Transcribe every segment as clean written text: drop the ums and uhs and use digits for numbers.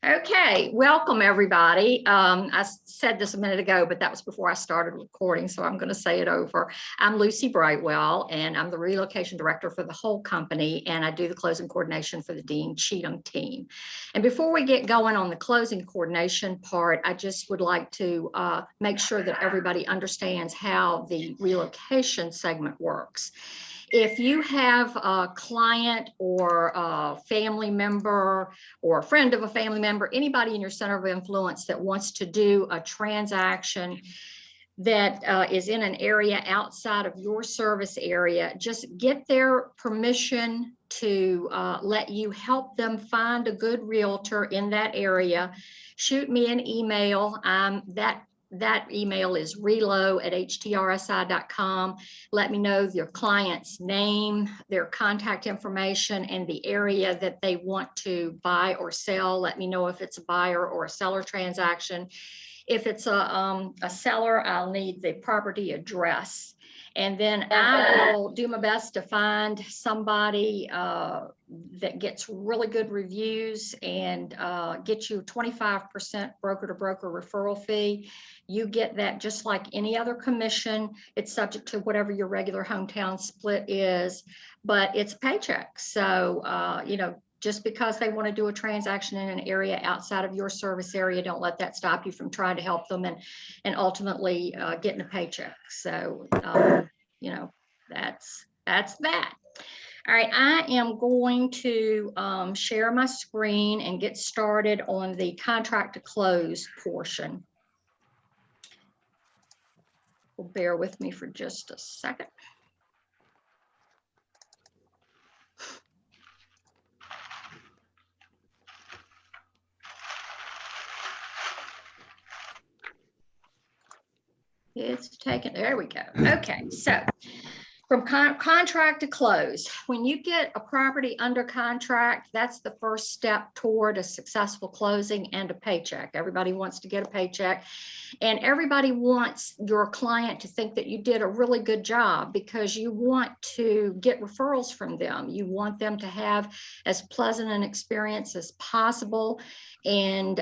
Okay, welcome everybody. I said this a minute ago, but that was before I started recording, so I'm going to say it over. I'm Lucy Brightwell, and I'm the relocation director for the whole company, and I do the closing coordination for the Dean Cheatham team. And before we get going on the closing coordination part, I just would like to make sure that everybody understands how the relocation segment works. If you have a client or a family member or a friend of a family member, anybody in your center of influence that wants to do a transaction that is in an area outside of your service area, just get their permission to let you help them find a good realtor in that area. Shoot me an email. That email is relo@htrsi.com. Let me know your client's name, their contact information, and the area that they want to buy or sell. Let me know if it's a buyer or a seller transaction. If it's a seller, I'll need the property address. And then I will do my best to find somebody that gets really good reviews and get you 25% broker to broker referral fee. You get that just like any other commission. It's subject to whatever your regular hometown split is, but it's a paycheck. So, just because they want to do a transaction in an area outside of your service area, don't let that stop you from trying to help them and ultimately getting a paycheck. So, that's that. All right, I am going to share my screen and get started on the contract to close portion. Well, bear with me for just a second. It's taken, there we go. Okay, so from contract to close, when you get a property under contract, that's the first step toward a successful closing and a paycheck. Everybody wants to get a paycheck, and everybody wants your client to think that you did a really good job because you want to get referrals from them. You want them to have as pleasant an experience as possible and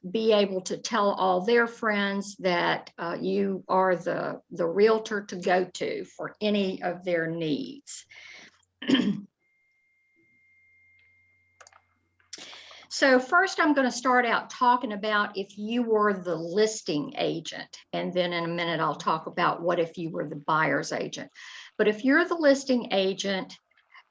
be able to tell all their friends that you are the realtor to go to for any of their needs. So first, I'm going to start out talking about if you were the listing agent, and then in a minute, I'll talk about what if you were the buyer's agent. But if you're the listing agent,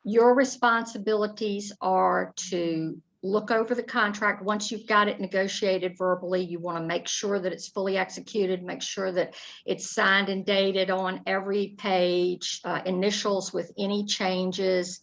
your responsibilities are to look over the contract. Once you've got it negotiated verbally, you want to make sure that it's fully executed, make sure that it's signed and dated on every page, initials with any changes,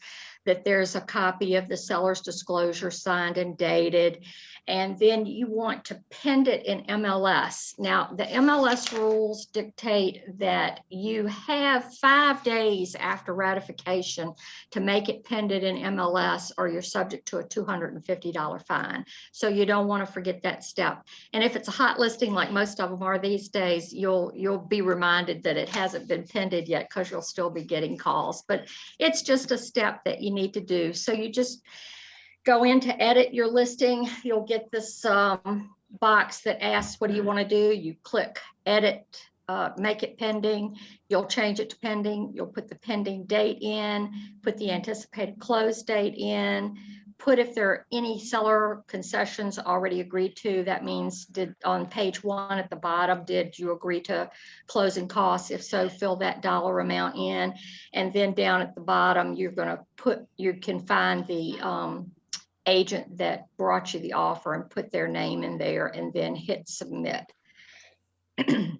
that there's a copy of the seller's disclosure signed and dated. And then you want to pend it in MLS. Now, the MLS rules dictate that you have 5 days after ratification to make it pended in MLS, or you're subject to a $250 fine. So you don't want to forget that step. And if it's a hot listing, like most of them are these days, you'll be reminded that it hasn't been pended yet because you'll still be getting calls. But it's just a step that you need to do. So you just go in to edit your listing. You'll get this box that asks, what do you want to do? You click edit, make it pending. You'll change it to pending. You'll put the pending date in, put the anticipated close date in, put if there are any seller concessions already agreed to. That means on page 1 at the bottom, did you agree to closing costs? If so, fill that dollar amount in. And then down at the bottom, you're going to put, you can find the agent that brought you the offer and put their name in there and then hit submit. The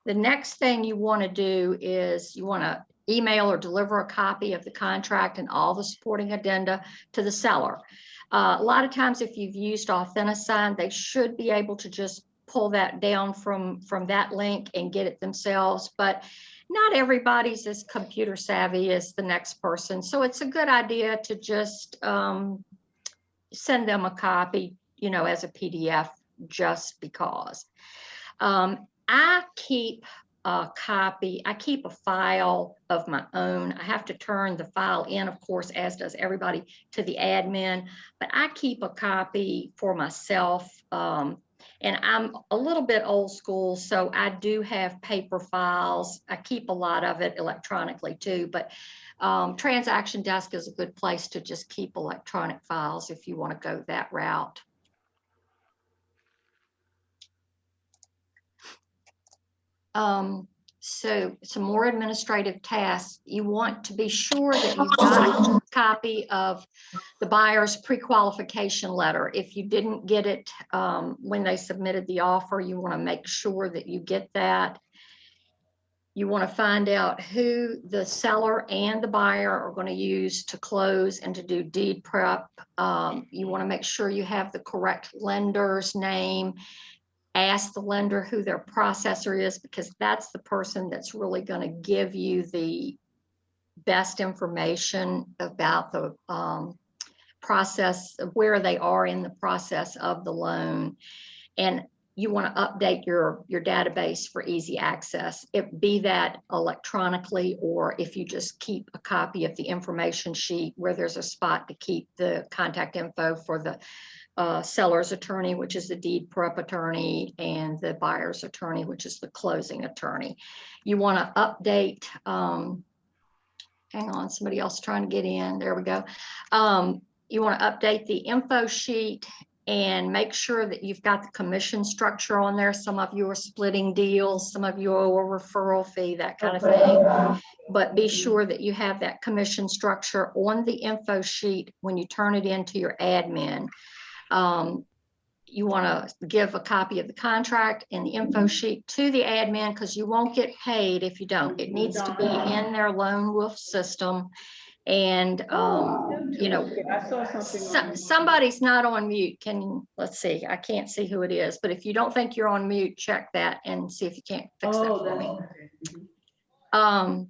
next thing you want to do is you want to email or deliver a copy of the contract and all the supporting addenda to the seller. A lot of times if you've used AuthentiSign, they should be able to just pull that down from that link and get it themselves, but not everybody's as computer savvy as the next person. So it's a good idea to just send them a copy, as a PDF, just because. I keep a copy. I keep a file of my own. I have to turn the file in, of course, as does everybody, to the admin, but I keep a copy for myself. And I'm a little bit old school, so I do have paper files. I keep a lot of it electronically too, but Transaction Desk is a good place to just keep electronic files if you want to go that route. So some more administrative tasks. You want to be sure that you've got a copy of the buyer's pre-qualification letter. If you didn't get it when they submitted the offer, you want to make sure that you get that. You want to find out who the seller and the buyer are going to use to close and to do deed prep. You want to make sure you have the correct lender's name. Ask the lender who their processor is, because that's the person that's really going to give you the best information about the process, of where they are in the process of the loan. And you want to update your database for easy access, be that electronically, or if you just keep a copy of the information sheet where there's a spot to keep the contact info for the seller's attorney, which is the deed prep attorney, and the buyer's attorney, which is the closing attorney. You want to update, hang on, somebody else trying to get in, there we go. You want to update the info sheet and make sure that you've got the commission structure on there. Some of you are splitting deals, some of you are a referral fee, that kind of thing. But be sure that you have that commission structure on the info sheet when you turn it into your admin. You want to give a copy of the contract and the info sheet to the admin, because you won't get paid if you don't. It needs to be in their Lone Wolf system. And you know, I saw something somebody's not on mute. Let's see, I can't see who it is, but if you don't think you're on mute, check that and see if you can't fix that for me. Okay.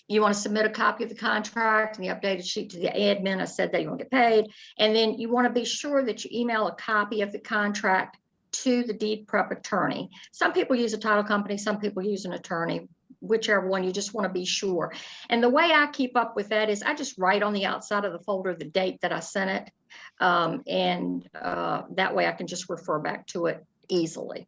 You want to submit a copy of the contract and the updated sheet to the admin. I said that you won't get paid. And then you want to be sure that you email a copy of the contract to the deed prep attorney. Some people use a title company, some people use an attorney, whichever one. You just want to be sure. And the way I keep up with that is I just write on the outside of the folder the date that I sent it. That way I can just refer back to it easily.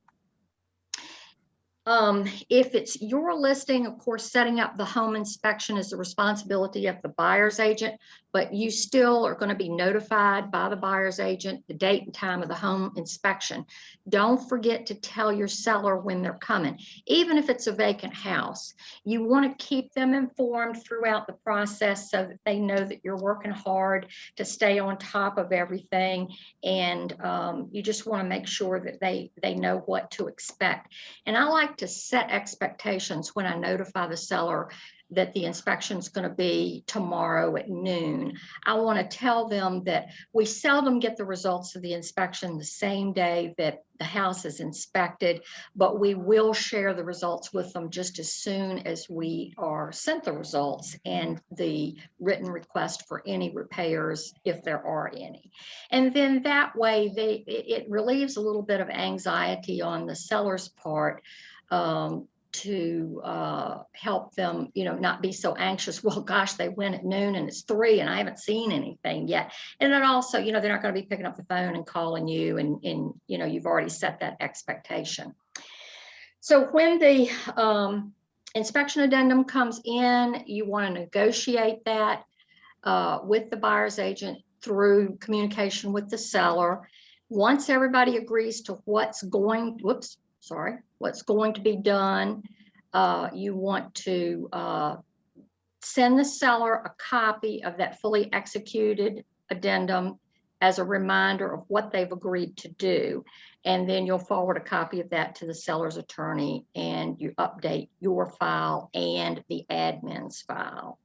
If it's your listing, of course, setting up the home inspection is the responsibility of the buyer's agent, but you still are going to be notified by the buyer's agent the date and time of the home inspection. Don't forget to tell your seller when they're coming, even if it's a vacant house. You want to keep them informed throughout the process so that they know that you're working hard to stay on top of everything, and you just want to make sure that they know what to expect. And I like to set expectations when I notify the seller that the inspection is going to be tomorrow at noon. I want to tell them that we seldom get the results of the inspection the same day that the house is inspected, but we will share the results with them just as soon as we are sent the results and the written request for any repairs, if there are any. And then that way it relieves a little bit of anxiety on the seller's part, to help them, not be so anxious. Well, gosh, they went at noon and it's 3 and I haven't seen anything yet. And then also, they're not going to be picking up the phone and calling you, and you've already set that expectation. So when the inspection addendum comes in, you want to negotiate that with the buyer's agent through communication with the seller. Once everybody agrees to what's going to be done, you want to send the seller a copy of that fully executed addendum as a reminder of what they've agreed to do. And then you'll forward a copy of that to the seller's attorney, and you update your file and the admin's file.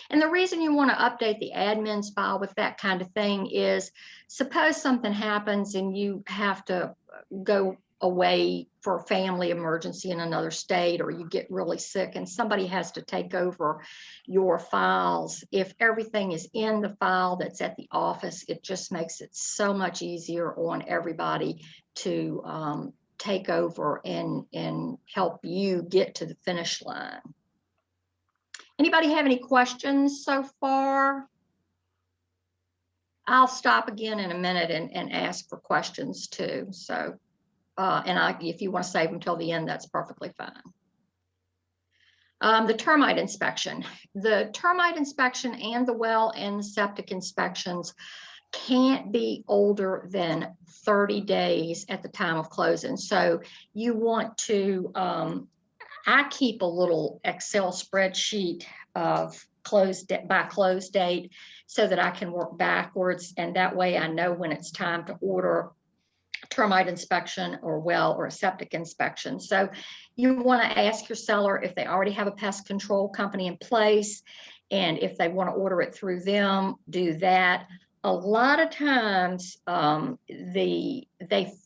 And the reason you want to update the admin's file with that kind of thing is, suppose something happens and you have to go away for a family emergency in another state, or you get really sick and somebody has to take over your files. If everything is in the file that's at the office, it just makes it so much easier on everybody to take over and help you get to the finish line. Anybody have any questions so far? I'll stop again in a minute and ask for questions too. So, if you want to save them till the end, that's perfectly fine. The termite inspection. The termite inspection and the well and the septic inspections can't be older than 30 days at the time of closing. So you want to, I keep a little Excel spreadsheet of close date so that I can work backwards. And that way I know when it's time to order termite inspection or well or a septic inspection. So you want to ask your seller if they already have a pest control company in place, and if they want to order it through them, do that. A lot of times they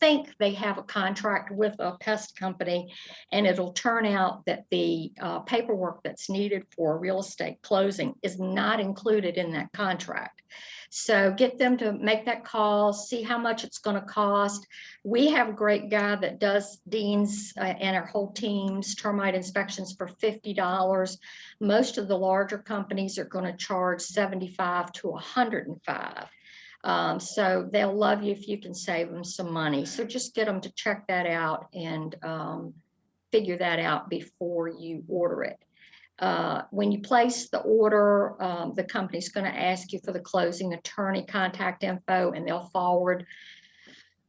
think they have a contract with a pest company, and it'll turn out that the paperwork that's needed for a real estate closing is not included in that contract. So get them to make that call, see how much it's going to cost. We have a great guy that does Dean's and our whole team's termite inspections for $50. Most of the larger companies are going to charge $75 to $105. So they'll love you if you can save them some money. So just get them to check that out and figure that out before you order it. When you place the order, the company's going to ask you for the closing attorney contact info, and they'll forward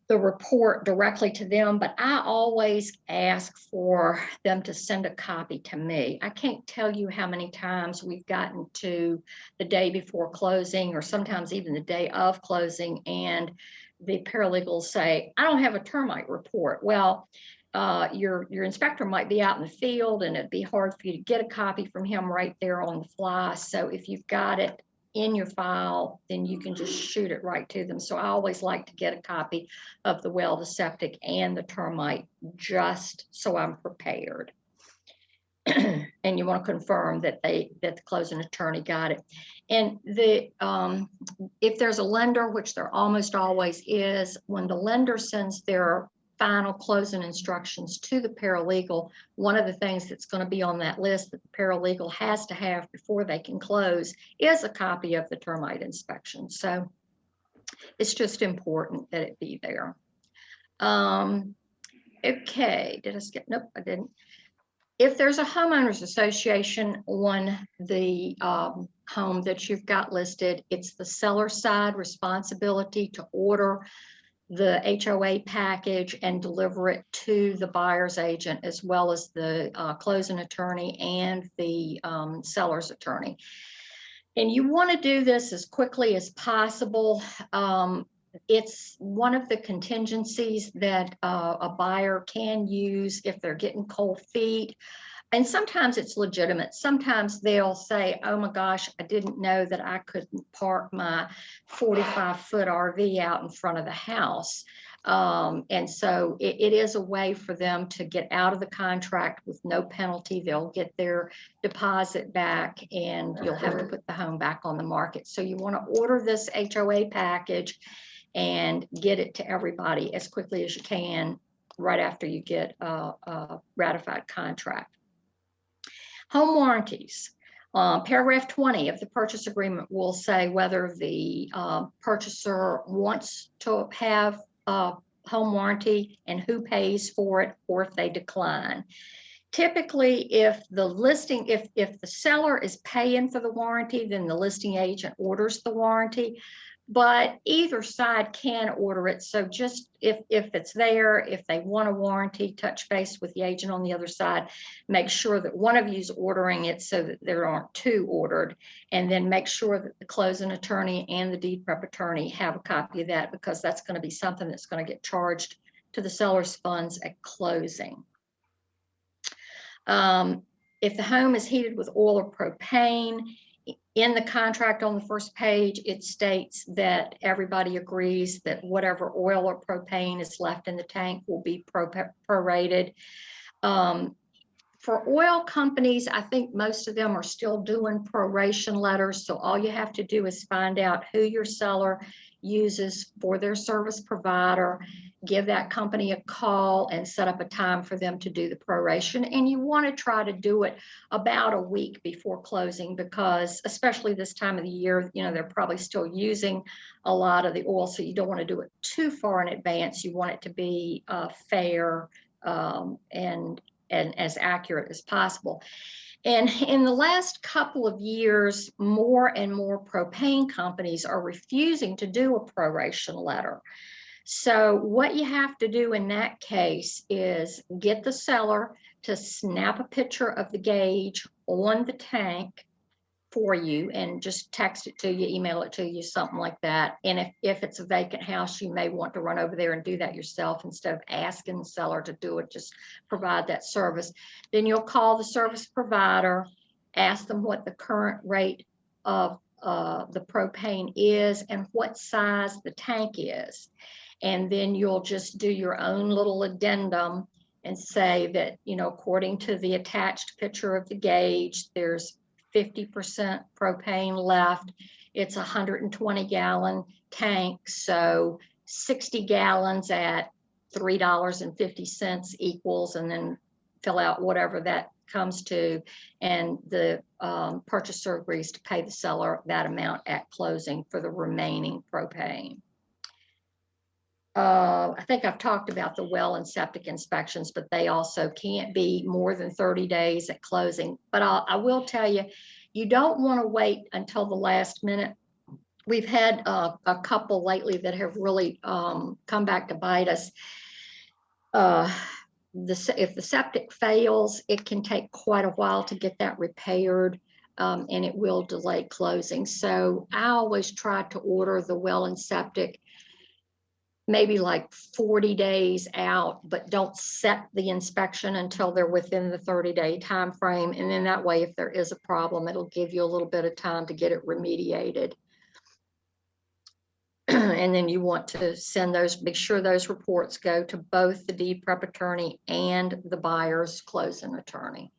the report directly to them. But I always ask for them to send a copy to me. I can't tell you how many times we've gotten to the day before closing, or sometimes even the day of closing, and the paralegals say, I don't have a termite report. Well, your inspector might be out in the field, and it'd be hard for you to get a copy from him right there on the fly. So if you've got it in your file, then you can just shoot it right to them. So I always like to get a copy of the well, the septic, and the termite, just so I'm prepared. And you want to confirm that the closing attorney got it. And if there's a lender, which there almost always is, when the lender sends their final closing instructions to the paralegal, one of the things that's going to be on that list that the paralegal has to have before they can close is a copy of the termite inspection. So it's just important that it be there. Okay, did I skip? Nope, I didn't. If there's a homeowners association on the home that you've got listed, it's the seller side responsibility to order the HOA package and deliver it to the buyer's agent, as well as the closing attorney and the seller's attorney. And you want to do this as quickly as possible. It's one of the contingencies that a buyer can use if they're getting cold feet. And sometimes it's legitimate. Sometimes they'll say, oh my gosh, I didn't know that I couldn't park my 45-foot RV out in front of the house. And so it is a way for them to get out of the contract with no penalty. They'll get their deposit back, and you'll have to put the home back on the market. So you want to order this HOA package and get it to everybody as quickly as you can right after you get a ratified contract. Home warranties. Paragraph 20 of the purchase agreement will say whether the purchaser wants to have a home warranty and who pays for it, or if they decline. Typically, if the seller is paying for the warranty, then the listing agent orders the warranty. But either side can order it. So just if it's there, if they want a warranty, touch base with the agent on the other side. Make sure that one of you is ordering it so that there aren't two ordered. And then make sure that the closing attorney and the deed prep attorney have a copy of that, because that's going to be something that's going to get charged to the seller's funds at closing. If the home is heated with oil or propane, in the contract on the first page, it states that everybody agrees that whatever oil or propane is left in the tank will be prorated. For oil companies, I think most of them are still doing proration letters. So all you have to do is find out who your seller uses for their service provider give that company a call and set up a time for them to do the proration. And you want to try to do it about a week before closing, because especially this time of the year, you know, they're probably still using a lot of the oil. So you don't want to do it too far in advance. You want it to be fair and as accurate as possible. And in the last couple of years, more and more propane companies are refusing to do a proration letter. So what you have to do in that case is get the seller to snap a picture of the gauge on the tank for you and just text it to you, email it to you, something like that. And if it's a vacant house, you may want to run over there and do that yourself instead of asking the seller to do it, just provide that service. Then you'll call the service provider, ask them what the current rate of the propane is and what size the tank is. And then you'll just do your own little addendum and say that, you know, according to the attached picture of the gauge, there's 50% propane left. It's a 120 gallon tank. So 60 gallons at $3.50 equals, and then fill out whatever that comes to. And the purchaser agrees to pay the seller that amount at closing for the remaining propane. I think I've talked about the well and septic inspections, but they also can't be more than 30 days at closing. But I will tell you, you don't want to wait until the last minute. We've had a couple lately that have really come back to bite us. If the septic fails, it can take quite a while to get that repaired, and it will delay closing. So I always try to order the well and septic maybe like 40 days out, but don't set the inspection until they're within the 30-day time frame. And then that way, if there is a problem, it'll give you a little bit of time to get it remediated. And then you want to send those, make sure those reports go to both the deed prep attorney and the buyer's closing attorney.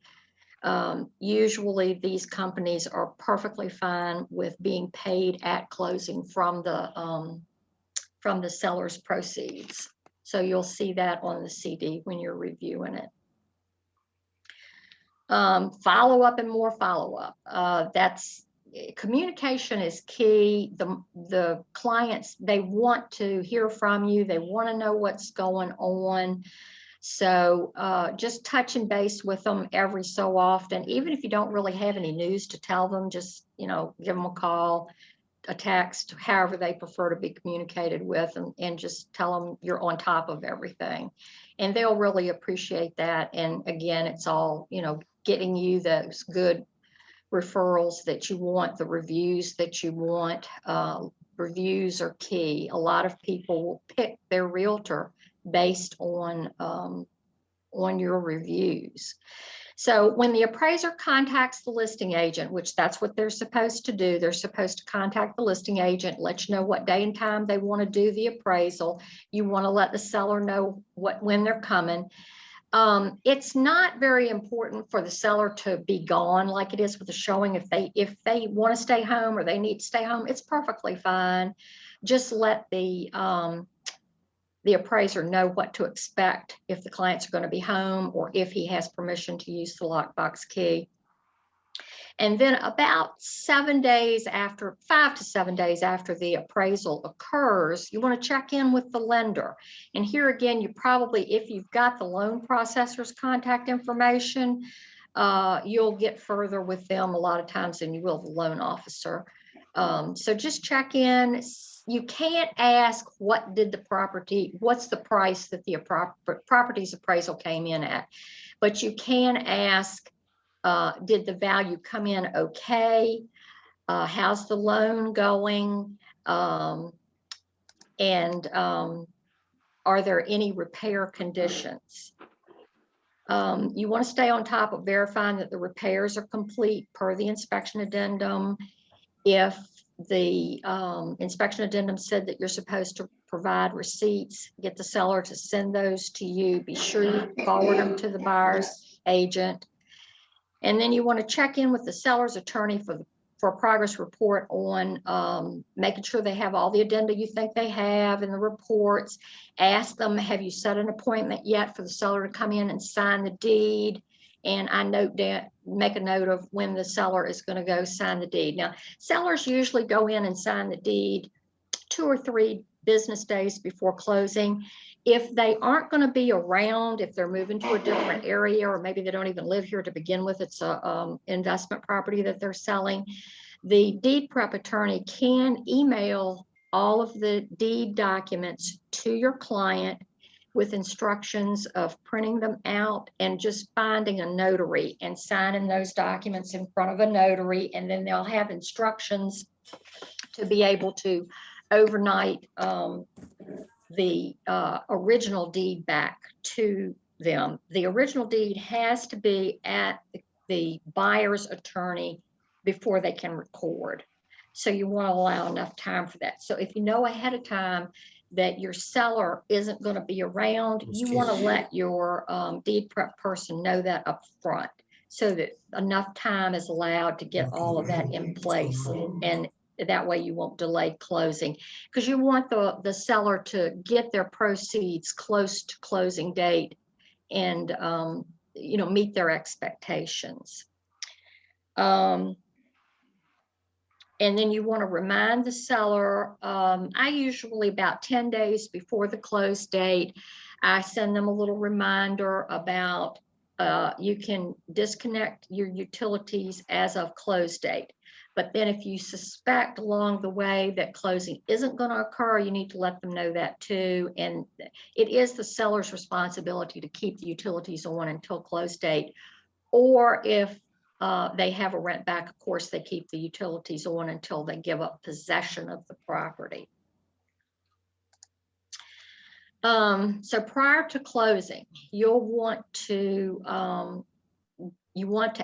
Usually these companies are perfectly fine with being paid at closing from the seller's proceeds. So you'll see that on the CD when you're reviewing it. Follow up and more follow up. Communication is key. The clients, they want to hear from you. They want to know what's going on. So just touching base with them every so often, even if you don't really have any news to tell them, just, you know, give them a call, a text, however they prefer to be communicated with, and just tell them you're on top of everything. And they'll really appreciate that. And again, it's all, you know, getting you those good referrals that you want, the reviews that you want. Reviews are key. A lot of people will pick their realtor based on your reviews. So when the appraiser contacts the listing agent, which that's what they're supposed to do, they're supposed to contact the listing agent, let you know what day and time they want to do the appraisal. You want to let the seller know when they're coming. It's not very important for the seller to be gone like it is with the showing. If they want to stay home or they need to stay home, it's perfectly fine. Just let the appraiser know what to expect if the clients are going to be home or if he has permission to use the lockbox key. And then about 7 days after, 5 to 7 days after the appraisal occurs, you want to check in with the lender. And here again, you probably, if you've got the loan processor's contact information, you'll get further with them a lot of times than you will the loan officer. So just check in. You can't ask what's the price that the property's appraisal came in at, but you can ask, did the value come in okay? How's the loan going? And are there any repair conditions? You want to stay on top of verifying that the repairs are complete per the inspection addendum. If the inspection addendum said that you're supposed to provide receipts, get the seller to send those to you. Be sure you forward them to the buyer's agent. And then you want to check in with the seller's attorney for for a progress report on making sure they have all the addenda you think they have in the reports. Ask them, have you set an appointment yet for the seller to come in and sign the deed? And I note that, make a note of when the seller is going to go sign the deed. Now, sellers usually go in and sign the deed 2 or 3 business days before closing. If they aren't going to be around, if they're moving to a different area, or maybe they don't even live here to begin with, it's a investment property that they're selling, the deed prep attorney can email all of the deed documents to your client with instructions of printing them out and just finding a notary and signing those documents in front of a notary, and then they'll have instructions to be able to overnight the original deed back to them. The original deed has to be at the buyer's attorney before they can record. So you want to allow enough time for that. So if you know ahead of time that your seller isn't going to be around, you want to let your deed prep person know that up front, so that enough time is allowed to get all of that in place, and that way you won't delay closing, because you want the seller to get their proceeds close to closing date and meet their expectations. And then you want to remind the seller, I usually about 10 days before the close date, I send them a little reminder about you can disconnect your utilities as of close date. But then if you suspect along the way that closing isn't going to occur, you need to let them know that too. And it is the seller's responsibility to keep the utilities on until close date. Or if they have a rent back, of course, they keep the utilities on until they give up possession of the property. So prior to closing, you'll want to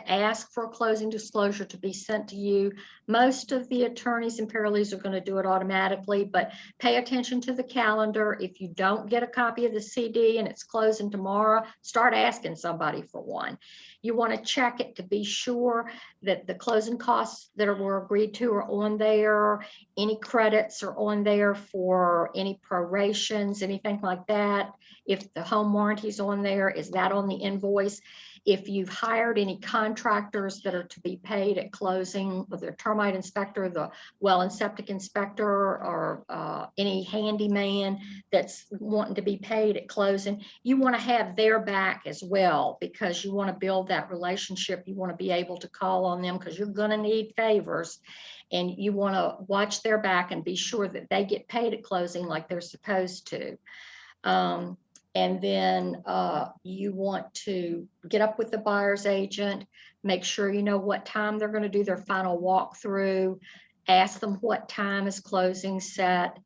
ask for a closing disclosure to be sent to you. Most of the attorneys and paralegals are going to do it automatically, but pay attention to the calendar. If you don't get a copy of the CD and it's closing tomorrow, start asking somebody for one. You want to check it to be sure that the closing costs that were agreed to are on there. Any credits are on there for any prorations, anything like that. If the home warranty is on there, is that on the invoice? If you've hired any contractors that are to be paid at closing, with the termite inspector, the well and septic inspector, or any handyman that's wanting to be paid at closing, you want to have their back as well, because you want to build that relationship. You want to be able to call on them because you're going to need favors, and you want to watch their back and be sure that they get paid at closing like they're supposed to. And then you want to get up with the buyer's agent, make sure you know what time they're going to do their final walkthrough, ask them what time is closing set,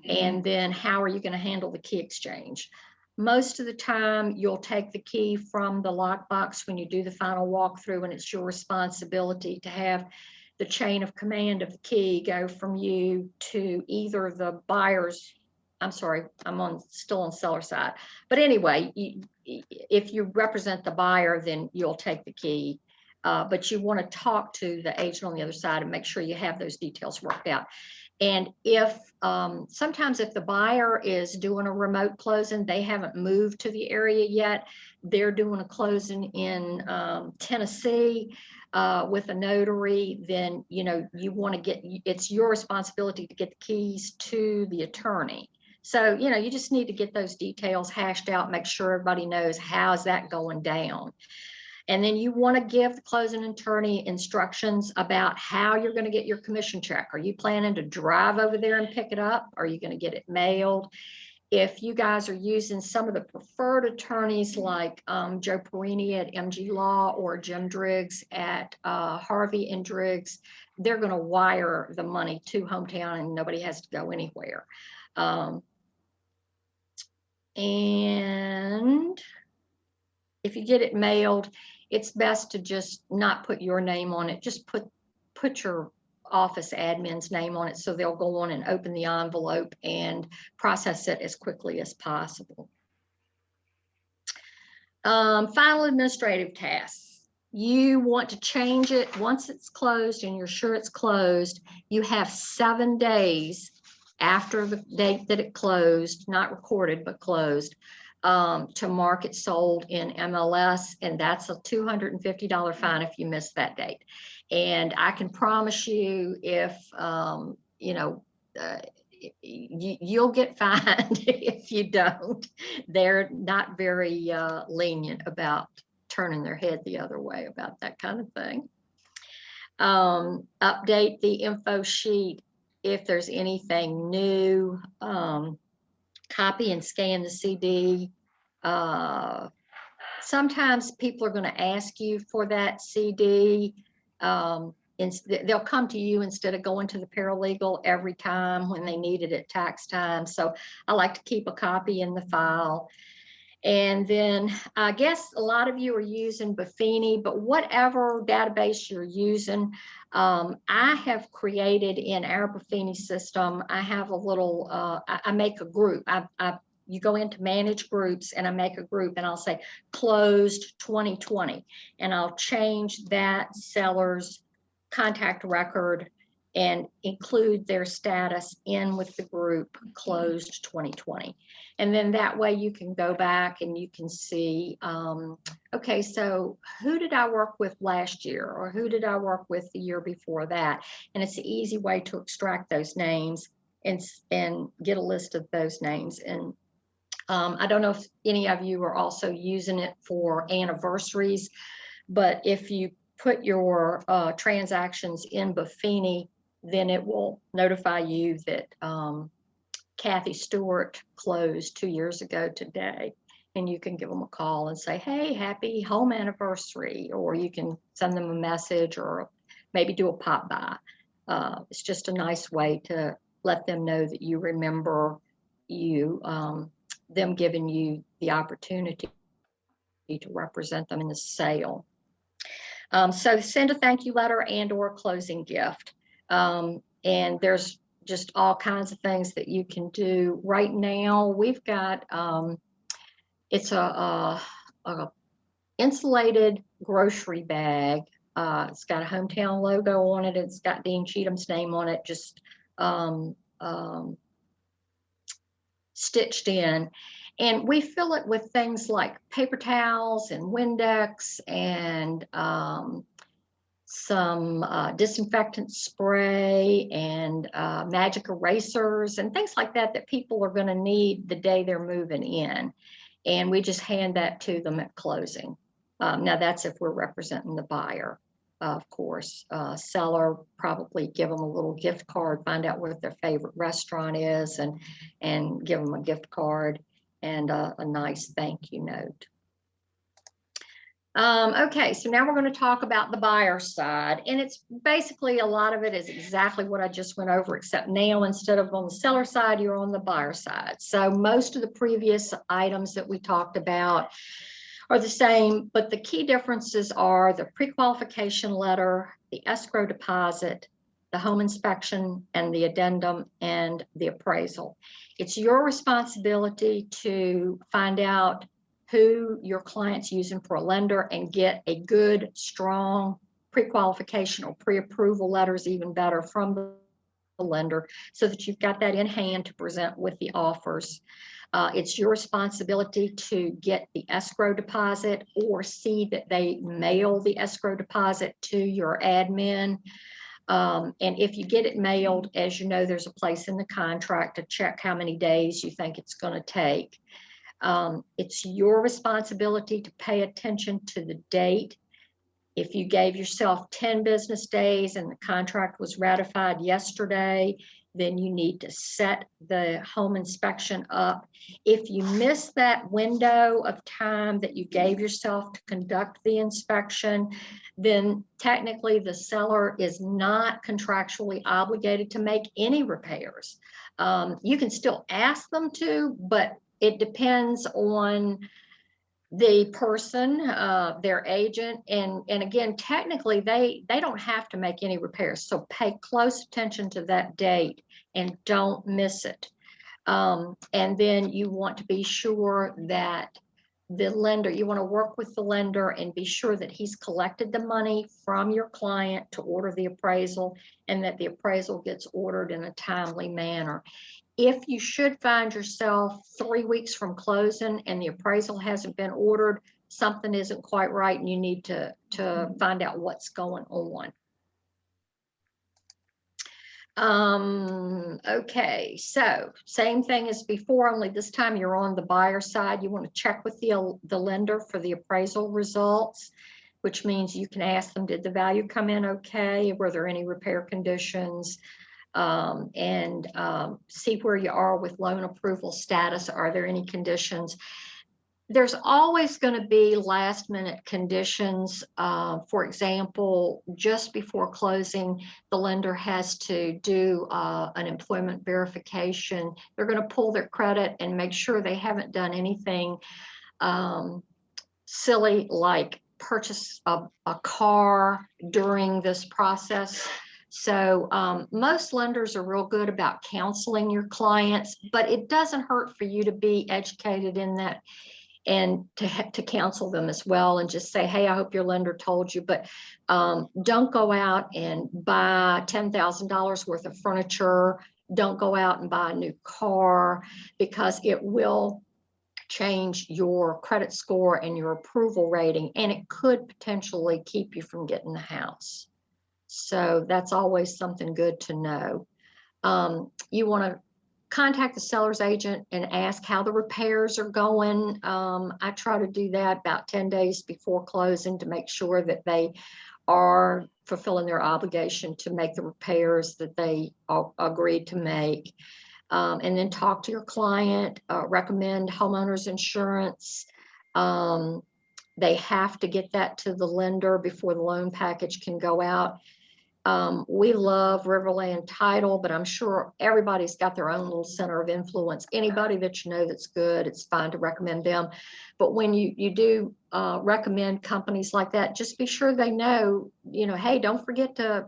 and then how are you going to handle the key exchange. Most of the time, you'll take the key from the lockbox when you do the final walkthrough, and it's your responsibility to have the chain of command of the key go from you to either the buyer's, I'm sorry, I'm still on seller side. But anyway, if you represent the buyer, then you'll take the key. But you want to talk to the agent on the other side and make sure you have those details worked out. And if sometimes if the buyer is doing a remote closing, they haven't moved to the area yet, they're doing a closing in Tennessee with a notary, then you want to get, it's your responsibility to get the keys to the attorney. So, you just need to get those details hashed out, make sure everybody knows how's that going down. And then you want to give the closing attorney instructions about how you're going to get your commission check. Are you planning to drive over there and pick it up? Are you going to get it mailed? If you guys are using some of the preferred attorneys like Joe Perini at MG Law or Jim Driggs at Harvey and Driggs, they're going to wire the money to hometown and nobody has to go anywhere. And if you get it mailed, it's best to just not put your name on it. Just put your office admin's name on it, so they'll go on and open the envelope and process it as quickly as possible. Final administrative tasks. you want to change it once it's closed and you're sure it's closed, you have 7 days after the date that it closed, not recorded, but closed, to mark it sold in MLS, and that's a $250 fine if you miss that date. And I can promise you, if you know, you'll get fined if you don't. They're not very lenient about turning their head the other way about that kind of thing. Update the info sheet if there's anything new. Copy and scan the CD. Sometimes people are going to ask you for that CD. They'll come to you instead of going to the paralegal every time when they need it at tax time. So I like to keep a copy in the file. And then I guess a lot of you are using Buffini, but whatever database you're using, I have created in our Buffini system, I have a little, I make a group. You go into manage groups and I make a group and I'll say closed 2020, and I'll change that seller's contact record and include their status in with the group closed 2020. And then that way you can go back and you can see, okay, so who did I work with last year, or who did I work with the year before that? And it's an easy way to extract those names and get a list of those names. And I don't know if any of you are also using it for anniversaries, but if you put your transactions in Buffini, then it will notify you that Kathy Stewart closed 2 years ago today, and you can give them a call and say, hey, happy home anniversary, or you can send them a message or maybe do a pop by. It's just a nice way to let them know that you remember them giving you the opportunity to represent them in the sale. So send a thank you letter and or a closing gift. And there's just all kinds of things that you can do. Right now, we've got, it's a insulated grocery bag. It's got a hometown logo on it. It's got Dean Cheatham's name on it, just stitched in. And we fill it with things like paper towels and Windex and some disinfectant spray and magic erasers and things like that that people are going to need the day they're moving in. And we just hand that to them at closing. Now that's if we're representing the buyer. Of course, seller, probably give them a little gift card, find out what their favorite restaurant is, and give them a gift card and a nice thank you note. Okay, so now we're going to talk about the buyer side, and it's basically, a lot of it is exactly what I just went over, except now instead of on the seller side, you're on the buyer side. So most of the previous items that we talked about are the same, but the key differences are the pre-qualification letter, the escrow deposit, the home inspection, and the addendum, and the appraisal. It's your responsibility to find out who your client's using for a lender and get a good, strong pre-qualification or pre-approval letters, even better, from the lender, so that you've got that in hand to present with the offers. It's your responsibility to get the escrow deposit or see that they mail the escrow deposit to your admin. And if you get it mailed, as you know, there's a place in the contract to check how many days you think it's going to take. It's your responsibility to pay attention to the date. If you gave yourself 10 business days and the contract was ratified yesterday, then you need to set the home inspection up. If you miss that window of time that you gave yourself to conduct the inspection, then technically the seller is not contractually obligated to make any repairs. You can still ask them to, but it depends on the person, their agent, and again, technically they don't have to make any repairs. So pay close attention to that date and don't miss it. And then you want to be sure that the lender, you want to work with the lender and be sure that he's collected the money from your client to order the appraisal, and that the appraisal gets ordered in a timely manner. If you should find yourself 3 weeks from closing and the appraisal hasn't been ordered, something isn't quite right and you need to find out what's going on. Okay, so same thing as before, only this time you're on the buyer side. You want to check with the lender for the appraisal results, which means you can ask them, did the value come in okay? Were there any repair conditions? See where you are with loan approval status. Are there any conditions? There's always going to be last minute conditions. For example, just before closing, the lender has to do an employment verification. They're going to pull their credit and make sure they haven't done anything silly like purchase a car during this process. So most lenders are real good about counseling your clients, but it doesn't hurt for you to be educated in that and to counsel them as well, and just say, hey, I hope your lender told you, but don't go out and buy $10,000 worth of furniture. Don't go out and buy a new car, because it will change your credit score and your approval rating, and it could potentially keep you from getting the house. So that's always something good to know. You want to contact the seller's agent and ask how the repairs are going. I try to do that about 10 days before closing to make sure that they are fulfilling their obligation to make the repairs that they agreed to make. And then talk to your client, recommend homeowners insurance. They have to get that to the lender before the loan package can go out. We love Riverland Title, but I'm sure everybody's got their own little center of influence. Anybody that you know that's good, it's fine to recommend them. But when you do recommend companies like that, just be sure they know, hey, don't forget to,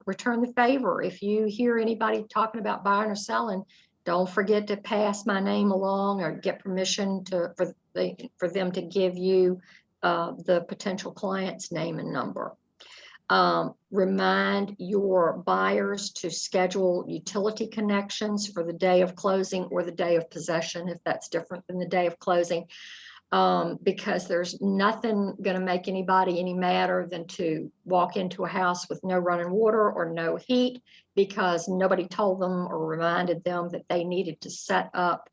return the favor. If you hear anybody talking about buying or selling, don't forget to pass my name along or get permission for them to give you the potential client's name and number. Remind your buyers to schedule utility connections for the day of closing or the day of possession, if that's different than the day of closing, because there's nothing going to make anybody any madder than to walk into a house with no running water or no heat because nobody told them or reminded them that they needed to set up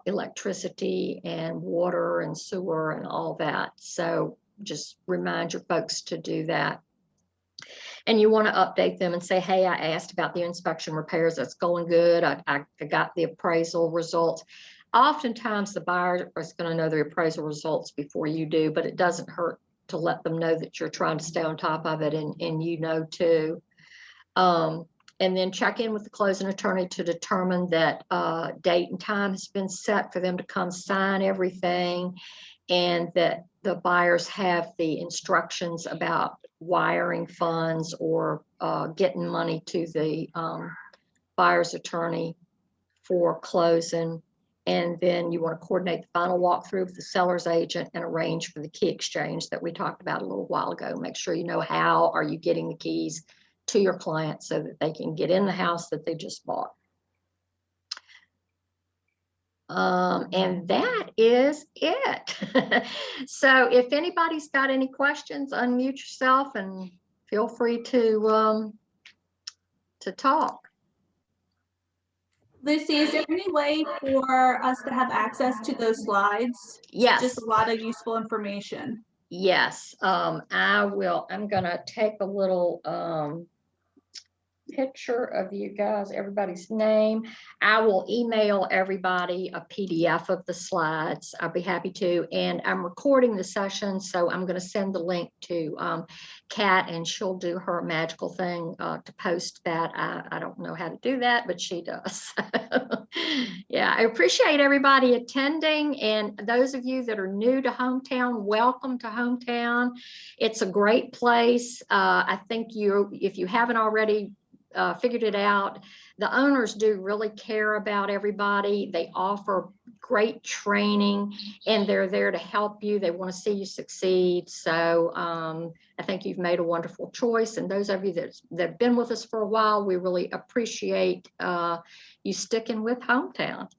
electricity and water and sewer and all that. So just remind your folks to do that. And you want to update them and say, hey, I asked about the inspection repairs. That's going good. I got the appraisal results. Oftentimes the buyer is going to know the appraisal results before you do, but it doesn't hurt to let them know that you're trying to stay on top of it, and you know too. And then check in with the closing attorney to determine that date and time has been set for them to come sign everything, and that the buyers have the instructions about wiring funds or getting money to the buyer's attorney for closing. And then you want to coordinate the final walkthrough with the seller's agent and arrange for the key exchange that we talked about a little while ago. Make sure you know how are you getting the keys to your client so that they can get in the house that they just bought. And that is it. So if anybody's got any questions, unmute yourself and feel free to talk. Lucy, is there any way for us to have access to those slides? Yes. Just a lot of useful information. Yes, I will. I'm going to take a little picture of you guys, everybody's name. I will email everybody a PDF of the slides. I'll be happy to. And I'm recording the session, so I'm going to send the link to Kat, and she'll do her magical thing to post that. I don't know how to do that, but she does. Yeah, I appreciate everybody attending. And those of you that are new to Hometown, welcome to Hometown. It's a great place. I think if you haven't already figured it out, the owners do really care about everybody. They offer great training, and they're there to help you. They want to see you succeed. So I think you've made a wonderful choice. And those of you that have been with us for a while, we really appreciate you sticking with Hometown.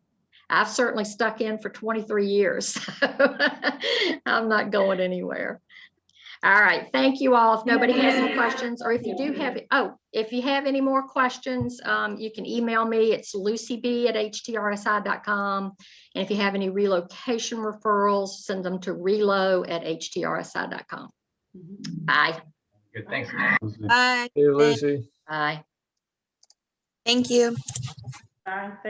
I've certainly stuck in for 23 years. So I'm not going anywhere. All right, thank you all. If nobody has any questions, or if you do have, if you have any more questions, you can email me. It's lucyb@htrsi.com. And if you have any relocation referrals, send them to relo@htrsi.com. Bye. Good, thanks. Bye. Hey, Lucy. Bye. Thank you. Thank